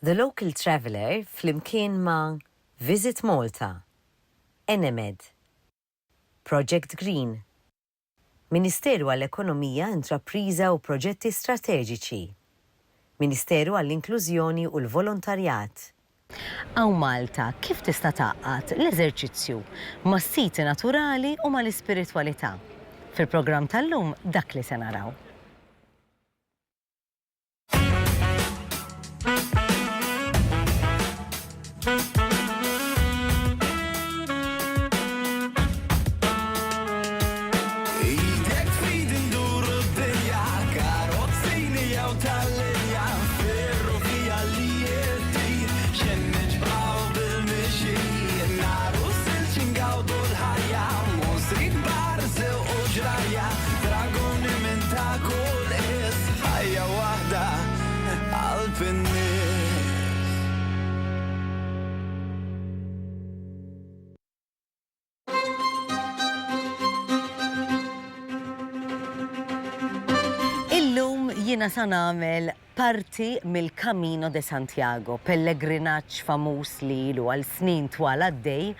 The Local Traveller flimkien ma' Visit Malta, Enemed, Project Green, Ministeru għall-Ekonomija, Intrapriża u Proġetti Strateġiċi, Ministeru għall-Inklużjoni u l-Volontarjat. Għaw Malta, kif tista' taqqat l-eżerċizzju mas-siti naturali u mal-ispiritwalità? Fil-programm tal-lum dak li se naraw. Jiena sa nagħmel parti mill-Camino de Santiago, pellegrinaġġ famuż li ilu għal snin twal għaddej,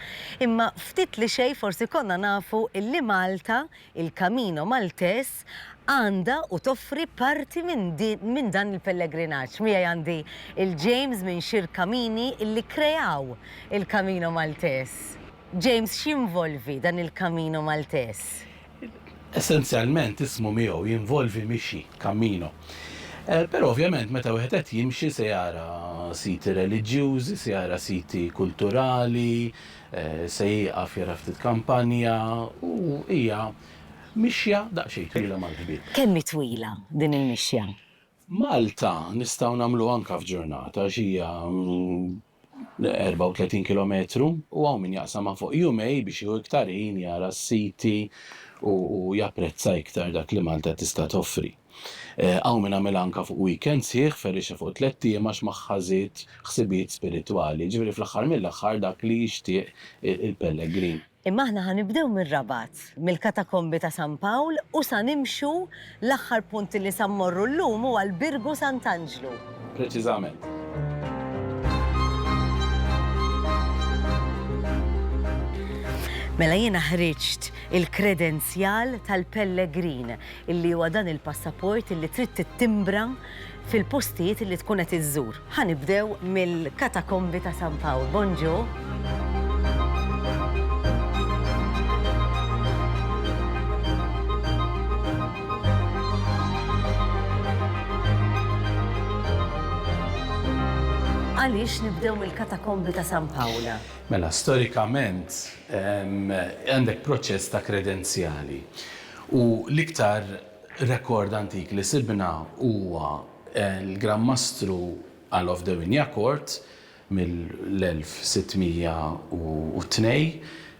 imma ftit li xejn forsi konna nafu illi Malta, il-Camino Maltes, għandha u toffri parti minn dan il-pellegrinaġġ. Miegħi għandi il-James minn Xir Camini illi kreaw il-Camino Maltes. James, x'involvi dan il-Camino Maltes? Essenzjalment ismu miegħu jinvolvi mixi, kammino. Però ovvjament meta wieħed qed jimxi se jara siti reliġjużi, se jara siti kulturali, se jieqaf jara ftit kampanja u hija mixja daqsxejn twila mal-ħbieb. Kemm twila din il-mixja? Malta nistgħu nagħmlu anke f'ġurnata x'hija 34 kilometru u hawn min jaqsam fuq jumej biex jieħu iktar ħin jara s-siti u japprezza iktar dak li Malta tista' toffri. Hawn min għamel anke fuq weekend sieħ ferrixa fuq 3 ijiem għax maħħażit ħsibiet spiritwali. Ġifieri fl-aħħar mill-aħħar dak li jixtieq il-pellegrin. Imma aħna ħanibdew mir-Rabat, mill-Katakombi ta' San Pawl u sa nimxu l-aħħar punti li sa mmorru llum huwa l-Birgu Sant'Angelo. Preċiżament. Mela jiena ħriġt il-kredenzjal tal-pellegrin illi huwa dan il-passaport illi trid tittimbra fil-postijiet illi tkun qed iżżur. Ħanibdew mill-Katakombi ta' San Pawl. Bonġu. Għaliex nibdew mill-Katakombi ta' San Pawla? Mela, storikament għandek proċess ta' kredenzjali u l-iktar rekord antik li sibna huwa l-Gran Mastru of the Winja Court mill-1602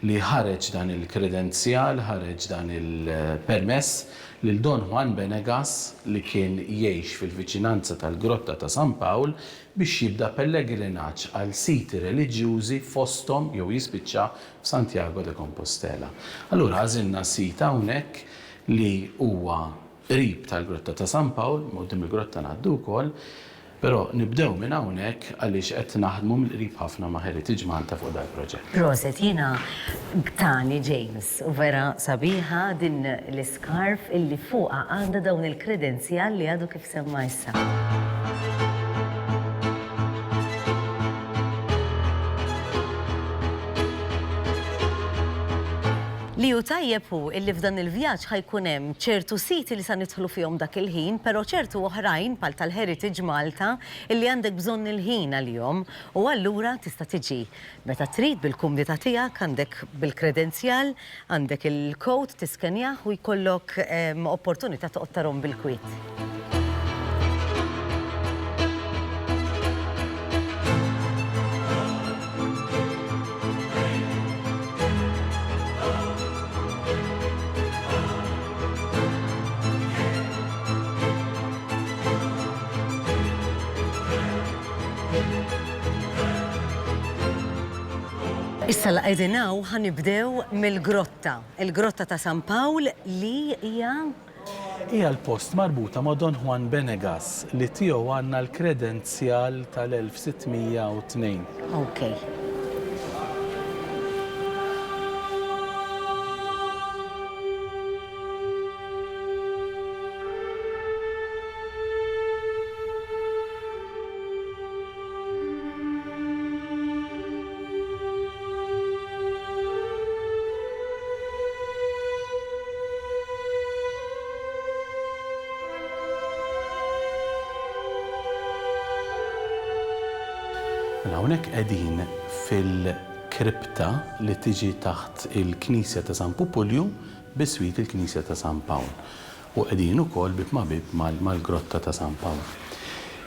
li ħareġ dan il-kredenzjal, ħareġ dan il-permess lil Don Juan Benegas li kien jgħix fil-viċinanza tal-Grotta ta' San Pawl biex jibda pellegrinaġġ għal siti reliġjużi fosthom jew jispiċċa f'Santiago de Compostela. Allura għażilna sita hawnhekk li huwa qrib tal-Grotta ta' San Pawl, quddiem il-Grotta ngħaddu wkoll, però nibdew minn hawnhekk għaliex qed naħdmu mill-qrib ħafna ma' Heritage Malta fuq dal-proġett. Proset, jiena tani James, u vera sabiħa din l-iskarf illi fuqha għandha dawn il-kredenzjal li għadu kif semma issa. Li hu tajjeb hu illi f'dan il-vjaġġ ħajkun hemm ċertu siti li sa nidħlu fihom dak il-ħin, però ċertu oħrajn bħal tal-Heritage Malta illi għandek bżonn il-ħin għalihom u allura tista' tiġi meta trid bil-kumdita tiegħek, għandek bil-kredenzjal, għandek il-kod tiskenjah u jkollok opportunità toqgħod tarhom bil-kwiet. Issa laqegħdin ħanibdew mill-grotta, il-Grotta ta' San Pawl li hija Hija l-post marbuta ma' Don Juan Benegas li tiegħu għandna l-kredenzjal tal-1602. Okay. Hawnhekk qegħdin fil-kripta li tiġi taħt il-Knisja ta' San Pupulju biswit il-Knisja ta' San Pawl. U qegħdin ukoll bib ma' bib mal-Grotta ta' San Pawl.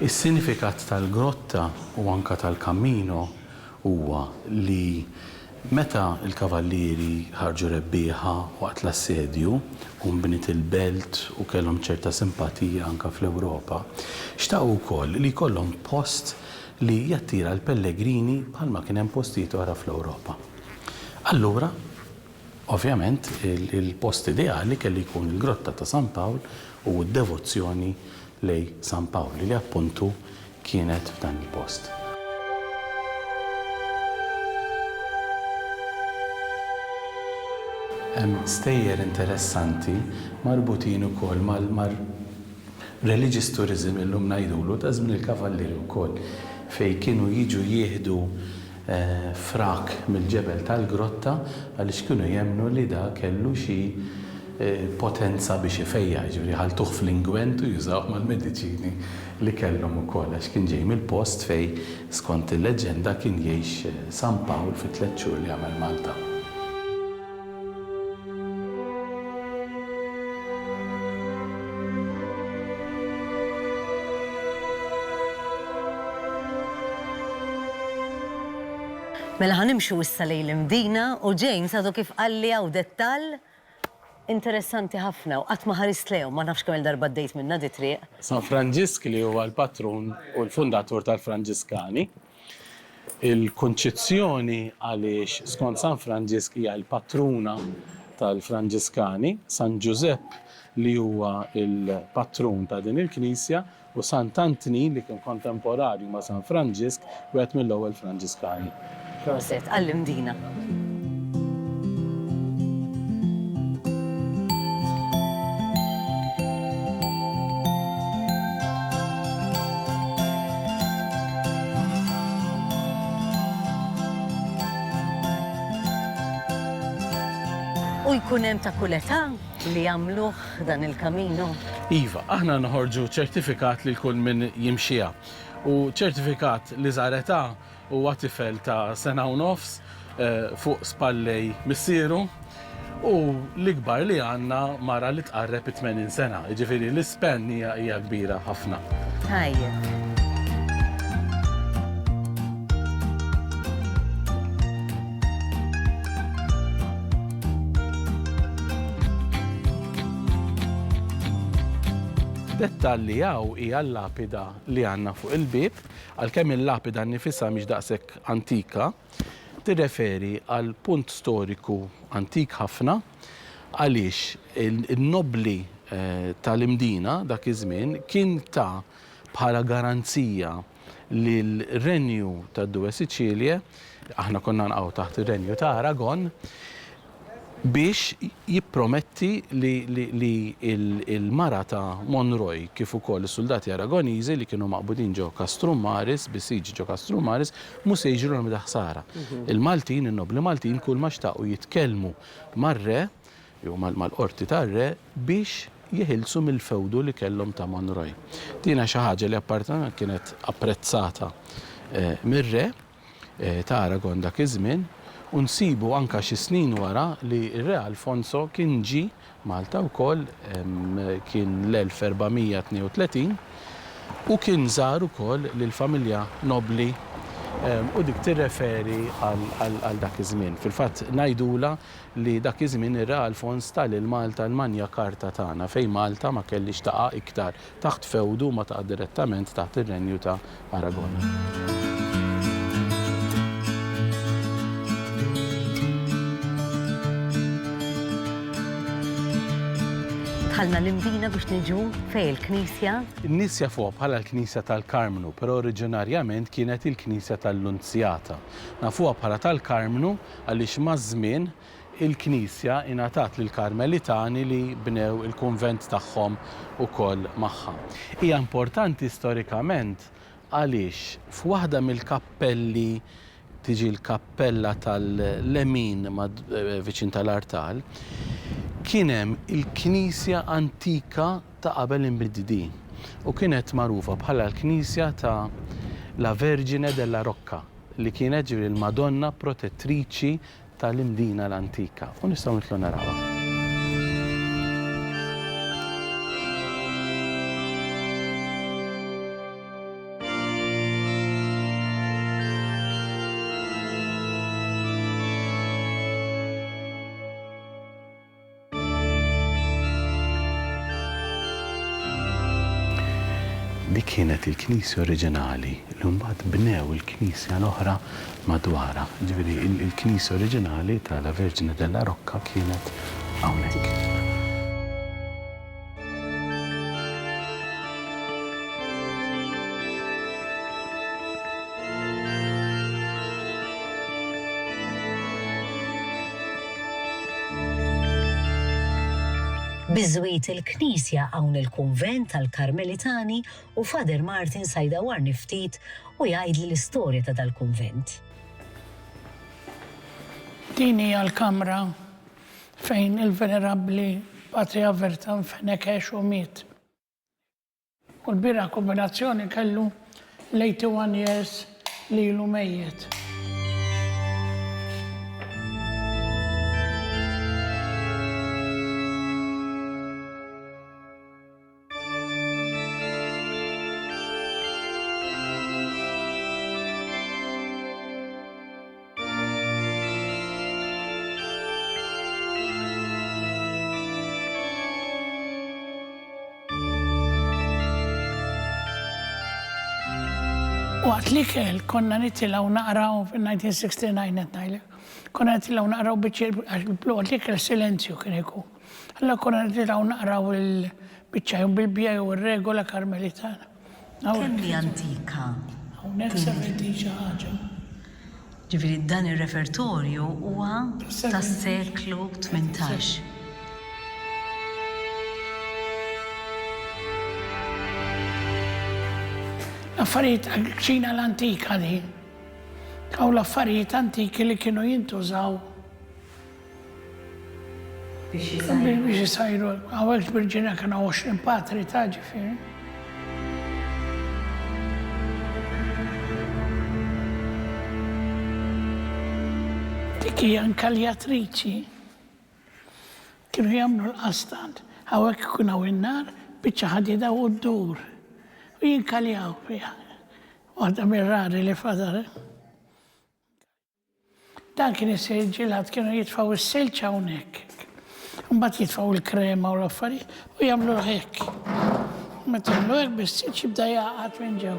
Is-sinifikat tal-grotta u anka tal-kammino huwa li meta l-kavallieri ħarġu rebbieħa waqt l-assedju u mbniet il-belt u kellhom ċerta simpatija anka fl-Ewropa, xtaqgħu wkoll li jkollhom post li jattira l-pellegrini bħalma kien hemm postijiet oħra fl-Ewropa. Allura, ovvjament, il-post ideali kelli jkun il-Grotta ta' San Pawl u d-devozzjoni lej San Pawl li appuntu kienet f'dan il-post. Hemm stejjer interessanti marbutin ukoll mal-religious tourism illum ngħidulu ta' żmien il-kavallieri wkoll fejn kienu jiġu jieħdu frak mill-ġebel tal-grotta għaliex kienu jemmnu li da kellu xi potenza biex ifejja, ġifieri ħaltuh fl-ingwent u jużawh mal-mediċini li kellhom ukoll għax kien ġej mill-post fejn skont il-leġenda kien jgħix San Pawl fit-tliet xhur li għamel Malta. Mela ħanimxu issa lejn l-Mdina u James għadu kif qalli għaw dettall interessanti ħafna u qatt ma ħarist lejhom ma nafx kemm il-darba ddejt minna di triq. San Franġisk li huwa l-patrun u l-fundatur tal-Franġiskani. Il-konċezzjoni għaliex skont San Franġisk hija l-patruna tal-Franġiskani, San Giuseppe li huwa il-patrun ta' din il-Knisja u Sant'Antni li kien kontemporanju ma' San Franġisk u għet mill-ewwel Franġiskani. Proset, għall-Mdina. U jkun hemm ta' kull età li jagħmluh dan il-kamino. Iva, aħna noħorġu ċertifikat li l-kull min jimxija u ċertifikat li żgħar età huwa tifel ta' sena u nofs fuq spallej missieru u l-ikbar li għandna mara li tqarreb 80 sena, jiġifieri l-ispenn hija kbira ħafna. Tajjeb. Dettalli għaw hija l-lapida li għandna fuq il-bib, għalkemm il-lapida nnifisha mhix daqshekk antika, tirreferi għal punt storiku antik ħafna għaliex il-nobli tal-Mdina dak iż-żmien kien ta' bħala garanzija lill-Renju tad-Due Siċilje, aħna konna nqgħu taħt ir-Renju ta' Aragon, biex jipprometti li il-mara ta' Monroy kif ukoll is-soldati Aragoniżi li kienu maqbudin ġew Castrum Maris, bisiġ ġew Castrum Maris, mhux se jiġrilhom ħsara. Il-Maltin, in-nobli Maltin kull ma xtaqu jitkellmu mar-re jew mal-qorti tar-re biex jeħilsu mill-fewdu li kellhom ta' Monroy. Tina xi ħaġa li appartament kienet apprezzata mir-re ta' Aragon dak iż-żmien. U nsibu anka xi snin wara li r-Re Alfonso kien ġi Malta wkoll kien l-1432 u kien żar ukoll lill-familja nobli u dik tirreferi għal dak iż-żmien. Fil-fatt ngħidula li dak iż-żmien ir-Re Alfons tal Malta l-Manja Karta tagħna fejn Malta ma kellix taqa' iktar taħt fewdu ma taqa' direttament taħt ir-Renju ta' Aragon. daħalna l-imdina biex niġu fej il-Knisja. In-nies jafuha bħala l-Knisja tal-Karmnu, però oriġinarjament kienet il-Knisja tal-Nunzjata. Nafuha bħala tal-Karmnu għaliex maż-żmien il-Knisja ingħatat lill-Karmelitani li bnew il-kunvent tagħhom ukoll magħha. Hija importanti storikament għaliex f'waħda mill-kappelli tiġi l-kappella tal-Lemin viċin tal-Artal, kien hemm il-Knisja antika ta' qabel inbiddi u kienet magħrufa bħala l-Knisja ta' la Vergine della Rocca li kienet ġifieri l-Madonna protettriċi tal-imdina l-antika. U nistgħu nitlu narawha. Di kienet il-Knisja oriġinali li mbagħad bnew il-Knisja l-oħra madwarha. Ġifieri il-Knisja oriġinali tal Vergine della Rocca kienet hawnhekk. Biżwiet il-Knisja hawn il-Kunvent tal-Karmelitani u Father Martin sajdawar ftit u jgħidli l-istorja ta' dal-kunvent. Din hija l-kamra fejn il-Venerabbli Patria Vertan Fenekex u miet. U l-bira kombinazzjoni kellu l-81 years li ilu mejjed. Waqt li kell konna nitilaw naqraw fil-1969 etnajli. Konna nitilaw naqraw waqt li kell silenzju kien ikun. Alla konna nitilaw naqraw il-bicċa bil-bija u il-regola karmelitana. Kemmi antika? Hawnhekk 70 ħaġa. Ġifieri dan ir-refertorju huwa tas-seklu 18. L-affarijiet ċina l-antika di. Kaw l-affarijiet antiki li kienu jintużaw. Biex jisajru. Għawek Virginia kienu 20 patri ta' ġifieri. Dik hija inkaljatriċi. Kienu jagħmlu l-qastant. Għawek kienu in-nar biċċa ħadida u d-dur. U jinkaljaw fiha. Waħda mir-rari li fadar. Dan kien isir ġilad kienu jitfaw is-silġ hawnhekk. Mbagħad jitfaw il-krema u l-affarijiet u jagħmlu hekk. Meta jagħmlu hekk bis-silġ jibda jaqgħad minn ġew.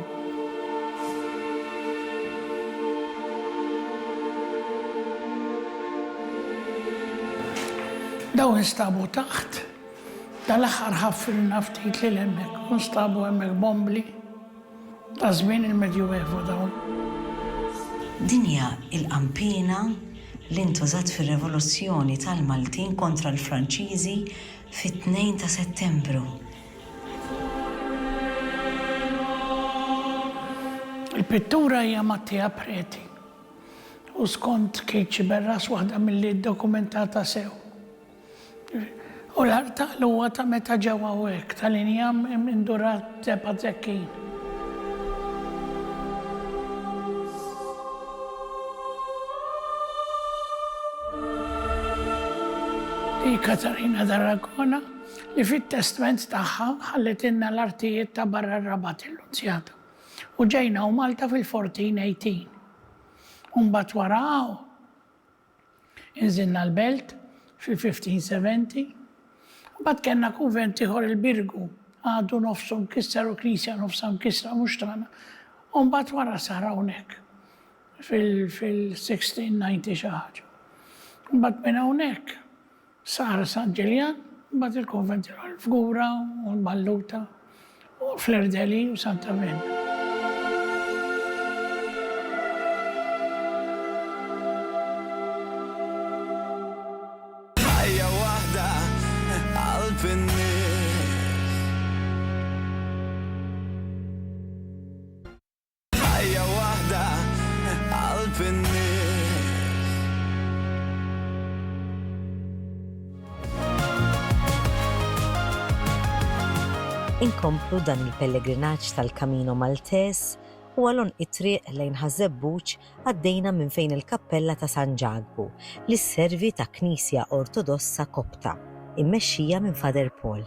Daw instabu taħt. Dal-aħħar ħaffilna ftit li l-hemmhekk u nstabu hemmhekk bombli ta' żmien il-Medjuevu dawn. Din hija l-qampina li ntużat fir-Revoluzzjoni tal-Maltin kontra l-Franċiżi fit-2 ta' Settembru. Il-pittura hija Mattia Preti u skont Kejċi Berras waħda milli ddokumentata sew. U l-art huwa ta' meta ġewwa hekk tal-injam indurat Zepa Zekkin. Di Katarina d'Aragona li fit-testament tagħha ħalletilna l-artijiet ta' barra r-Rabat il-Nunzjata. U ġejna u Malta fil-1418. Mbagħad waraw inżilna l-Belt fil-1570. Mbagħad kellna kunvent ieħor il-Birgu, għadu nofsu mkisser u Knisja nofsa mkissra mhux tagħna. U mbagħad wara sar hawnhekk fil-1690 xi ħaġa. Mbagħad minn hawnhekk sar San Ġiljan Mbagħad il-konvent ieħor l-Fgura u l-Malluta u Flerdeli u Santa Venna. ħajja waħda qalb in-nies. ħajja waħda qalb in-nies. Inkomplu dan il-pellegrinaġġ tal-Kamino Maltes u għalon it-triq lejn Ħażebbuġ għaddejna minn fejn il-kappella ta' San Ġagbu li sservi ta' Knisja Ortodossa Kopta, immexxija minn Father Paul.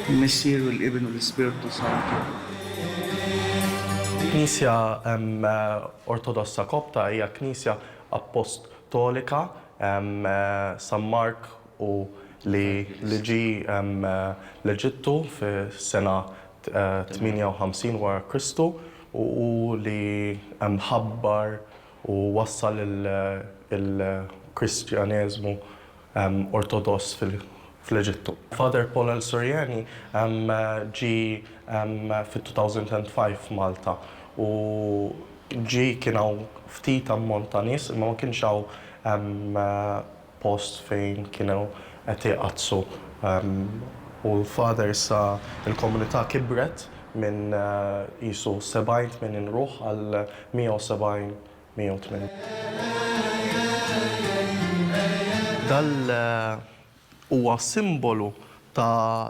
المسير والابن والسبيرتو سانتو. Knisja Ortodossa Kopta hija knisja apostolika San Mark u li ġi l-Eġittu fis-sena 58 wara Kristu u li ħabbar u wassal il-Kristjaneżmu Ortodoss fl-Eġittu. Father Paul El-Surjani ġi fit-2005 Malta u ġi kienaw ftit ammont ta' nies, imma ma kienx hawn post fejn kienu qed iqazzu. U l-Father sa il-komunità kibret minn qisu 70 ruħ għal 170-180. Dal huwa simbolu ta'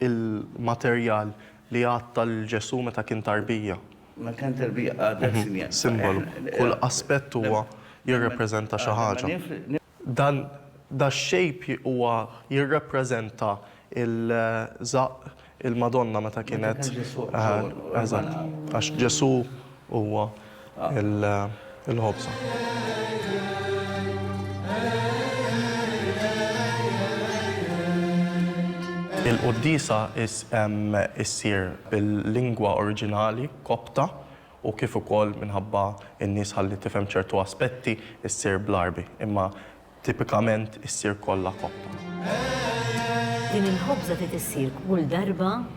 il-materjal li għatta l-Ġesu meta kien tarbija. ما كان تربية ذات سنين. Simbolu. Kull aspett huwa jirrepreżenta xi ħaġa. Da shape huwa jirrepreżenta il-Madonna meta kienet. Eżatt. Għax Ġesu huwa il-ħobsa. Il-qoddisa issir bil-lingwa oriġinali Kopta u kif ukoll minħabba n-nies ħalli tifhem ċertu aspetti issir bl-Arbi, imma tipikament issir kollha Kopta. Din il-ħobża trid issir kull darba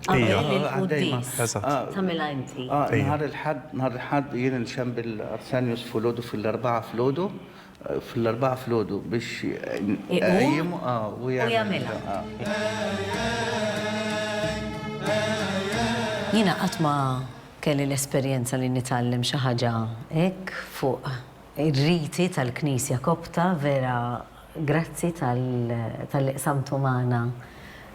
qabel il-qudies. Tagħmilha inti. نهار الحد ينشم بالأرسانيوس فلودو في الأربعة فلودو في الأربعة فلودو باش يقيموا ويعملها. Jiena qatt ma kelli l-esperjenza li nitgħallem xi ħaġa hekk fuq ir-riti tal-Knisja Kopta, vera grazzi tal-li qsamtu magħna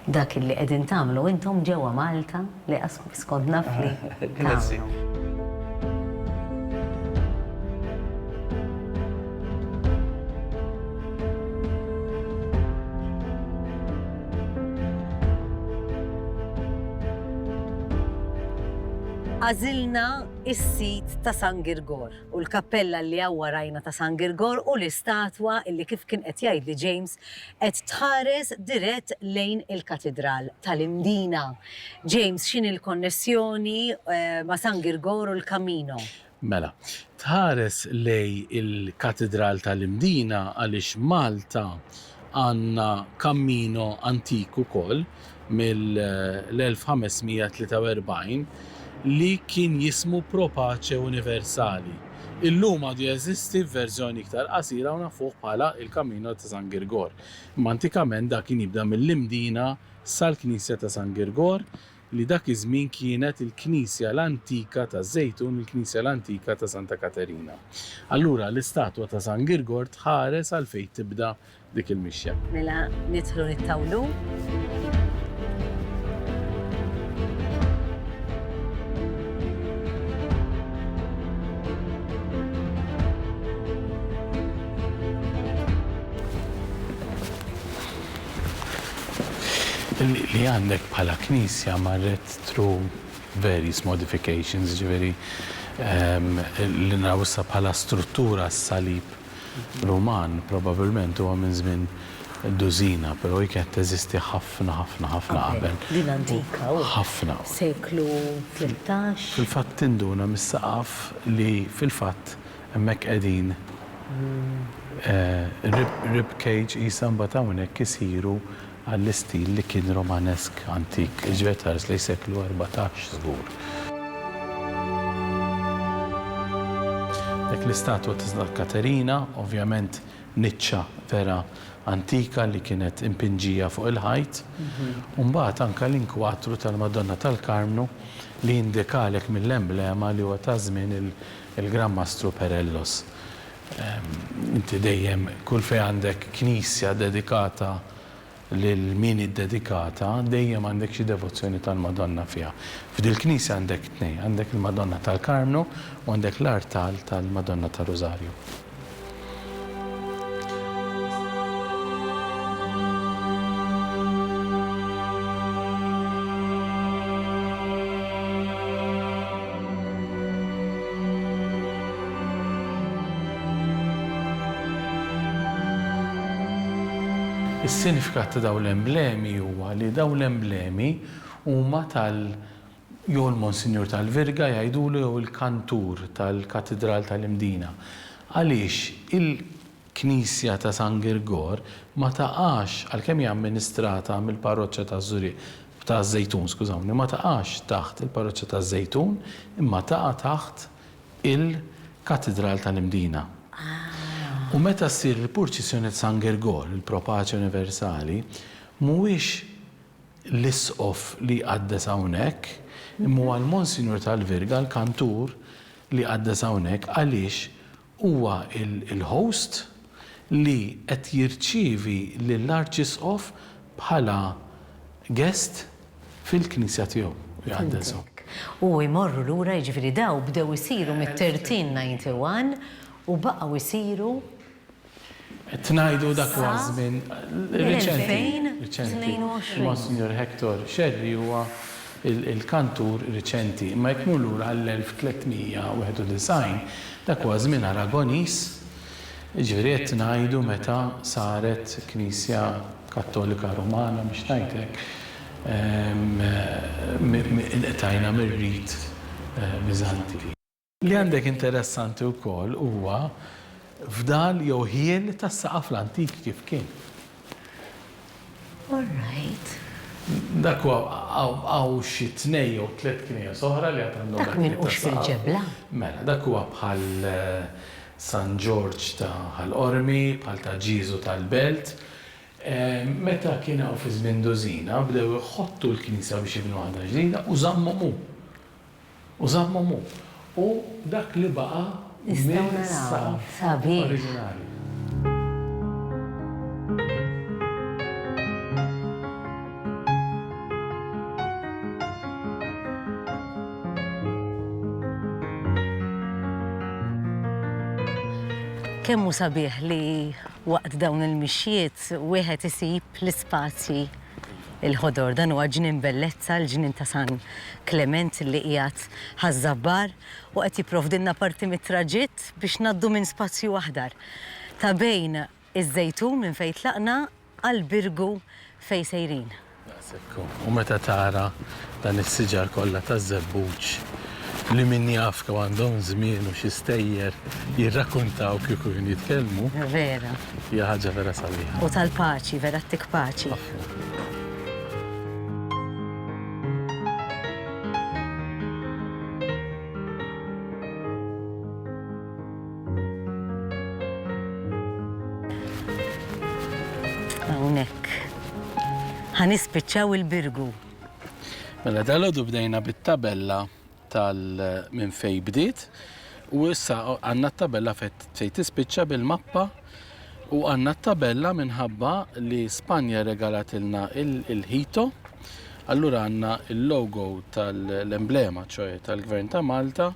dak li qegħdin tagħmlu intom ġewwa Malta li skont naf li tagħmlu. Għażilna is-sit ta' San Girgor u l-kappella li għaw warajna ta' San Girgor u l-istatwa illi kif kien qed jgħidli James qed tħares dirett lejn il-katedral tal-Imdina. James, x'in il-konnessjoni ma' San Girgor u l-Kamino? Mela, tħares lej il-katedral tal-Imdina għaliex Malta għandna kammino antiku kol mill-1543 li kien jismu Propace Universali. Illum għadu jeżisti f'verżjoni iktar qasira u nafuh bħala il-Kamino ta' San Girgor. Antikament dak kien jibda mill-Imdina sal-Knisja ta' San Girgor li dak iż-żmien kienet il-Knisja l-Antika ta' Żejtun, il-Knisja l-Antika ta' Santa Katerina. Allura l-istatwa ta' San Girgor tħares għal fejn tibda dik il-mixja. Mela nidħlu nittawlu. Li għandek bħala knisja marret through various modifications, ġiveri li nawissa bħala struttura s-salib Roman, probabilment huwa minn żmien Duzina, però kienet teżisti ħafna qabel. Din antika u Ħafna. seklu 13. Fil-fatt tinduna mis-saqaf li fil-fatt hemmhekk qegħdin rib cage isa mbagħad hawnhekk isiru għall-istil li kien romanesk antik, ġvetars li seklu 14 żgur. Dak l-istatwa ta' Katerina, ovvjament niċċa vera antika li kienet impinġija fuq il-ħajt. Mbagħad anke l-inkwatru tal-Madonna tal-Karmnu li jindikalek mill-emblema li huwa ta' żmien il-Gran Mastru Perellos. Inti dejjem kull fejn għandek knisja dedikata lil min iddedikata, dejjem għandek xi devozzjoni tal-Madonna fiha. F'dil knisja għandek tnejn, għandek il-Madonna tal-Karmnu u għandek l-artal tal-Madonna tar-Rożarju. Is-sinifikat ta' dawn l-emblemi huwa li dawn l-emblemi huma jew il-Monsinjur tal-Virga jgħidulu jew il-kantur tal-Katedral tal-Imdina. Għaliex il-Knisja ta' San Girgor ma taqax għalkemm hija amministrata mill-Parroċċja ta' Żuriq ta' Żejtun, skużawni, ma taqax taħt il-Parroċċja ta' Żejtun, imma taqa' taħt il-Katedral tal-Imdina. U meta ssir il-purċissjoni ta' San Girgor, il-Propaċja Universali, mhuwiex l-isqof li qaddes hawnhekk, imma huwa l-Monsinjur tal-Virga, l-kantur li qaddes hawnhekk għaliex huwa il-host li qed jirċievi lill-Arċisqof bħala guest fil-Knisja tiegħu jgħaddeshom. U jmorru lura jiġifieri daw bdew isiru mit-1391 u baqgħu isiru Tnajdu dak żmien reċenti. Monsignor Hector Sherry huwa il-kantur riċenti, imma jekk lura għall-1391 dak huwa żmien Aragonis, ġifieri qed ngħidu meta saret Knisja Kattolika Rumana biex ngħidlek inqtajna mir-rit Biżanti. Li għandek interessanti wkoll huwa fdal jew ħiel tas-saqaf l-antik kif kien. All right. Dak huwa xi tnejn jew tliet knies oħra li għad għandhom dak minn hux fil-ġebla. Mela, dak huwa bħal San George tal-Ormi, bħal ta' Ġiżu tal-Belt. Meta kien hawn fi żmien Duzina bdew iħottu l-Knisja biex jibnu waħda ġdida u żammu. U dak li baqa' Sabiħ. oriġinali. Kemmu sabiħ li waqt dawn il-mixjiet wieħed isib l-ispazji il-ħodor. Dan huwa ġnien bellezza, l-ġnien ta' San Klement li qiegħed ħażabbar u qed jipprovdilna parti mit-traġitt biex ngħaddu minn spazju aħdar ta' bejn iż-Żejtun minn fejn tlaqna għall-Birgu fejn sejrin. U meta tara dan is-siġar kollha taż-żebbuġ li min jaf kemm għandhom żmien u xi stejjer jirrakkuntaw kieku jkun jitkellmu. Vera. Hija ħaġa vera sabiħa. U tal-paċi, vera tik paċi. Hawnhekk. Ħanispiċċaw il-Birgu. Mela dal-għodu bdejna bit-tabella minn fej bdiet u issa għandna t-tabella fejn tispiċċa bil-mappa u għandna t-tabella minħabba li Spanja regalatilna il-ħito. Allura għandna il-logo tal-emblema, ċoħe tal-Gvern ta' Malta,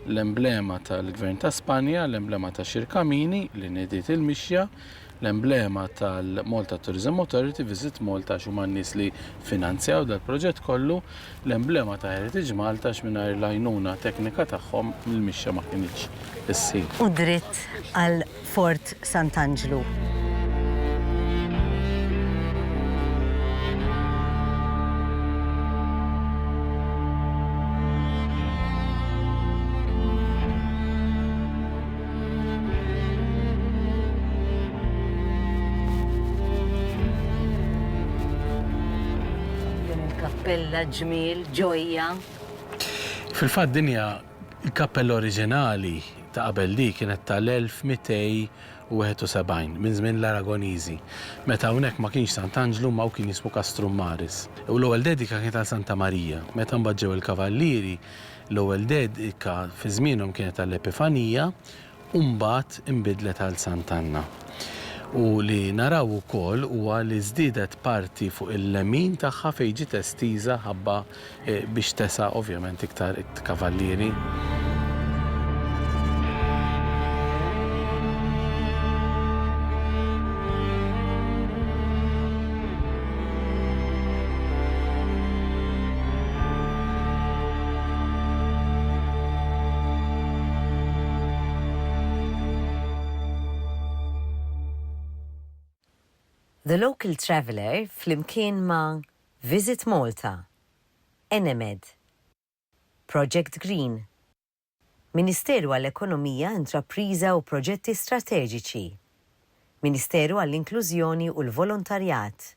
l-emblema tal-Gvern ta' Spanja, l-emblema ta' Xirkamini li nidiet il-mixja, l-emblema tal-Malta Tourism Authority, Visit Malta xuman nis li finanzjaw dal-proġett kollu, l-emblema ta' Heritage Malta x'mingħajr l-għajnuna teknika tagħhom il-mixja ma kienx issir. U dritt għal Fort Sant'Angelo. kappella ġmiel ġojja. Fil-fatt dinja il-kappella oriġinali ta' qabel di kienet tal-1271 minn żmien l-Aragoniżi. Meta hawnhekk ma kienx Sant'Angelo ma kien jismu Castrum Maris. U l-ewwel dedika kienet għal Santa Marija. Meta mbagħad ġew il-Kavallieri, l-ewwel dedika fi żmienhom kienet għall-Epifanija u mbagħad inbidlet għal Sant'Anna. U li naraw ukoll huwa li żdiedet parti fuq il-lemin tagħha fejn ġiet estiża ħabba biex tesa' ovvjament iktar kavallieri. The Local Traveller flimkien ma' Visit Malta, Enemed, Project Green, Ministeru għall-Ekonomija, Intrapriża u Proġetti Strateġiċi, Ministeru għall-Inklużjoni u l-Volontarjat,